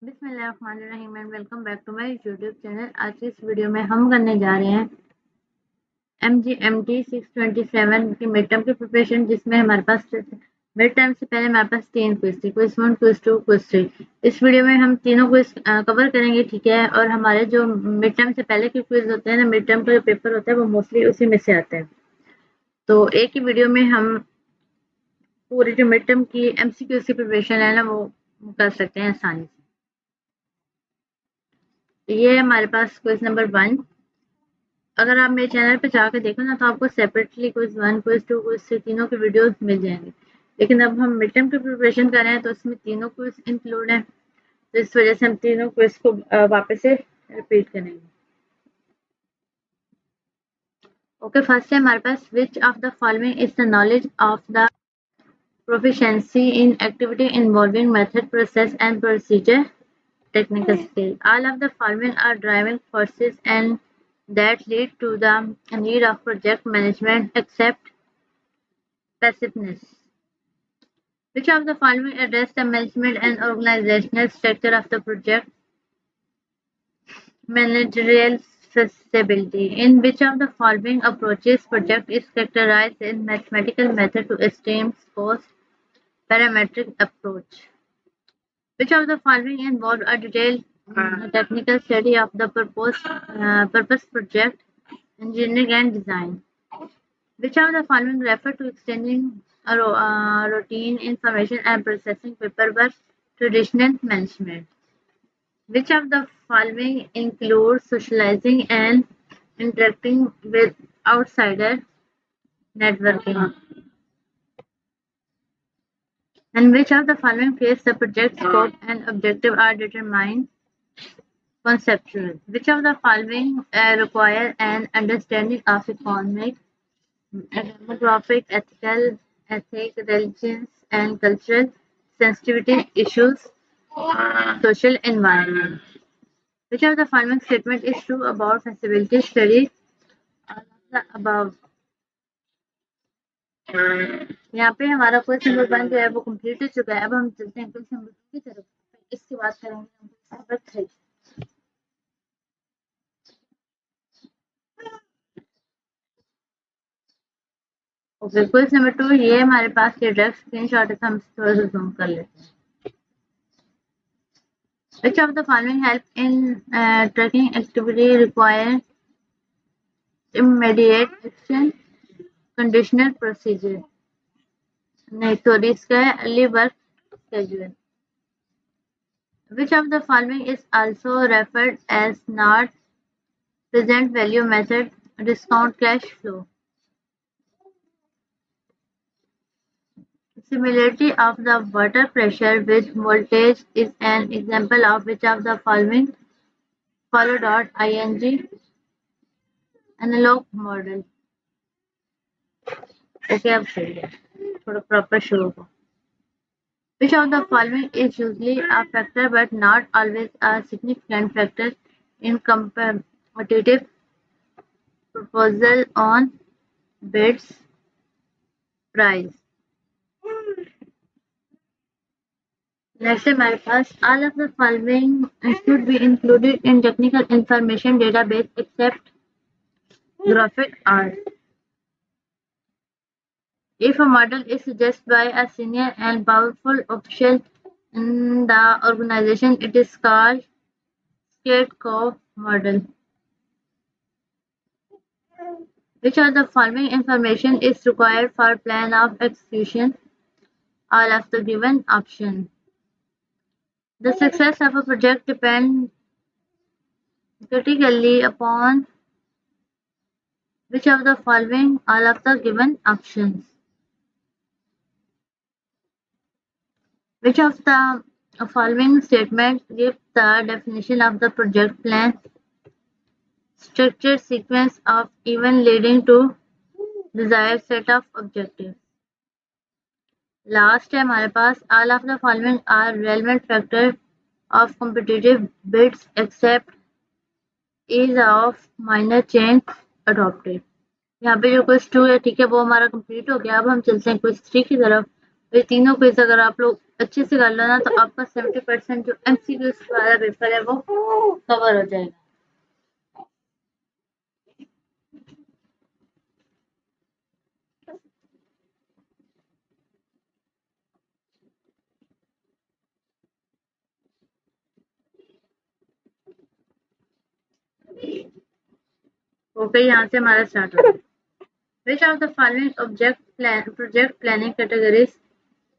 बिस्मिल्लाहिर्रहमानिर्रहीम and welcome back to my YouTube channel. आज की इस वीडियो में हम करने जा रहे हैं MGMT 627 की मिड टर्म की प्रिपरेशन, जिसमें हमारे पास मिड टर्म से पहले हमारे पास 3 क्विज थे, क्विज 1, क्विज 2, क्विज 3। इस वीडियो में हम तीनों क्विज कवर करेंगे, ठीक है। और हमारे जो मिड टर्म से पहले के क्विज होते हैं ना, मिड टर्म का जो पेपर होता है वो मोस्टली उसी में से आते हैं। तो एक ही वीडियो में हम पूरी जो मिड टर्म की MCQ की प्रिपरेशन है ना वो कर सकते हैं आसानी से। ये है हमारे पास क्विज नंबर 1। अगर आप मेरे चैनल पे जाकर देखो ना, तो आपको सेपरेटली क्विज 1, क्विज 2, क्विज 3 तीनों के वीडियोस मिल जाएंगे। लेकिन अब हम मिड टर्म की प्रिपरेशन कर रहे हैं, तो इसमें तीनों क्विज इंक्लूड है, तो इस वजह से हम तीनों क्विज को वापस से रिपीट करेंगे। ओके, फर्स्ट है हमारे पास, which of the following is the knowledge of the proficiency in activity involving method, process and procedure, technical skill. All of the following are driving forces and that lead to the need of project management except passiveness. Which of the following address the management and organizational structure of the project? Managerial feasibility. In which of the following approaches project is characterized in mathematical method to estimate cost? Parametric approach. Which of the following involved a detailed technical study of the purpose project, engineering and design? Which of the following refer to extending routine information and processing paperwork, traditional management? Which of the following includes socializing and interacting with outsider, networking? And which of the following phase the project scope and objective are determined conceptual? Which of the following require an understanding of economic, demographic, ethic, religious and cultural sensitivity issues, social environment? Which of the following statement is true about feasibility study? All of the above. यहाँ पे हमारा question number 1 जो है वो complete हो चुका है। अब हम चलते हैं क्वेश्चन नंबर 2 की तरफ। इसके बाद करेंगे हम question number 3। Okay, question number 2 ये हमारे पास ये डायरेक्ट स्क्रीनशॉट है, तो हम थोड़ा सा जूम कर लेते हैं। Which of the following help in tracking activity require immediate action, conditional procedure? नहीं, सॉरी, इसका है early work schedule. Which of the following is also referred as not present value method, discount cash flow? Similarity of the water pressure with voltage is an example of which of the following? Follow.ing analog model. Okay, अब सही है, थोड़ा proper शुरू हो। Which of the following is usually a factor but not always a significant factor in competitive proposal on bids price? Next है हमारे पास, all of the following should be included in technical information database except graphic art. If a model is suggested by a senior and powerful official in the organization, it is called scapegoat model. Which of the following information is required for plan of execution? All of the given option. The success of a project depends critically upon which of the following? All of the given options. Which of the following statements gives the definition of the project plan? Structured sequence of events leading to desired set of objectives. Last है हमारे पास, all of the following are relevant factors of competitive bids except ease of minor change adopted. यहाँ पे जो quiz 2 है, ठीक है, वो हमारा कंप्लीट हो गया। अब हम चलते हैं क्विज 3 की तरफ। ये तीनों क्विज अगर आप लोग अच्छे से कर लो ना तो आपका 70% जो MCQs वाला पेपर है वो कवर हो जाएगा। ओके, यहाँ से हमारा स्टार्ट हो गया। Which of the following project planning categories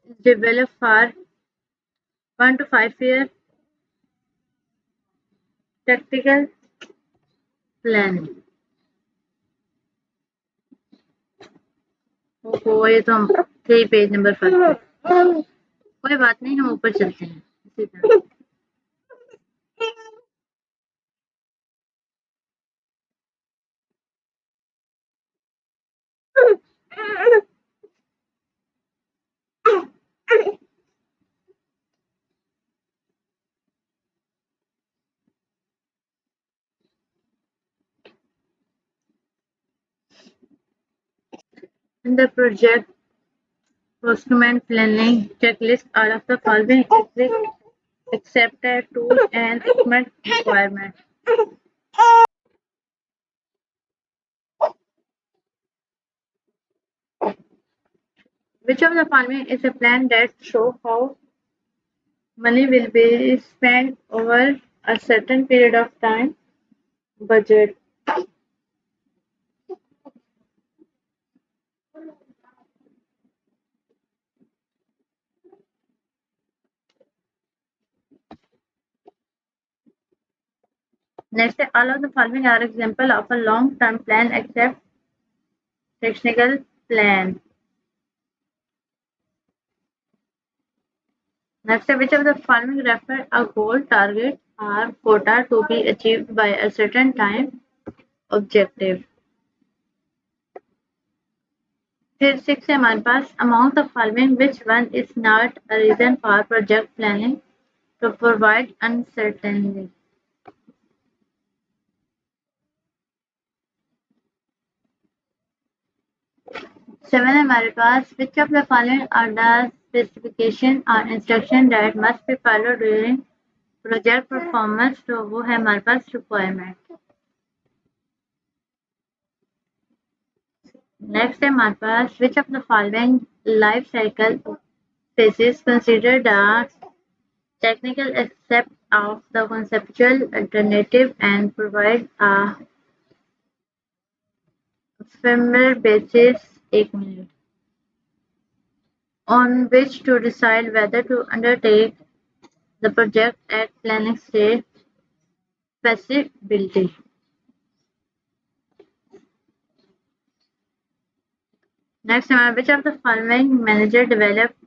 is developed for 1 to 5 year tactical planning? ओहो, ये तो हम थे पेज नंबर 5 पे। कोई बात नहीं, हम ऊपर चलते हैं इसी तरह। In the project procurement planning checklist, all of the following exist except a tool and equipment requirement. Which of the following is a plan that shows how money will be spent over a certain period of time? Budget. Next, all of the following are example of a long-term plan except technical plan. Next, which of the following refer a goal, target, or quota to be achieved by a certain time objective? फिर 6 है हमारे पास among the following which one is not a reason for project planning to provide uncertainty? 7 है हमारे पास which of the following are the specification or instruction that must be followed during project performance? तो वो है हमारे पास requirement. Next है हमारे पास which of the following life cycle phases consider the technical aspect of the conceptual alternative and provide a ephemeral basis 1 minute on which to decide whether to undertake the project at planning stage. Feasibility. Next, which of the following manager developed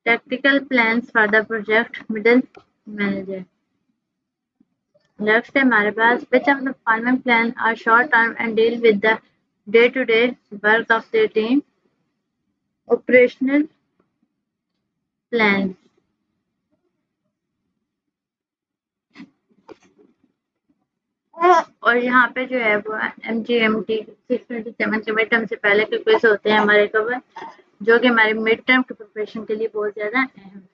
tactical plans for the project? Middle manager. Next है हमारे पास which of the following plan are short term and deal with the day-to-day work of the team? Operational plans. और यहाँ पे जो है वो MGMT 627 के mid term से पहले के क्विज होते हैं हमारे कवर, जो कि हमारे मिड टर्म के प्रिपरेशन के लिए बहुत ज़्यादा अहम है।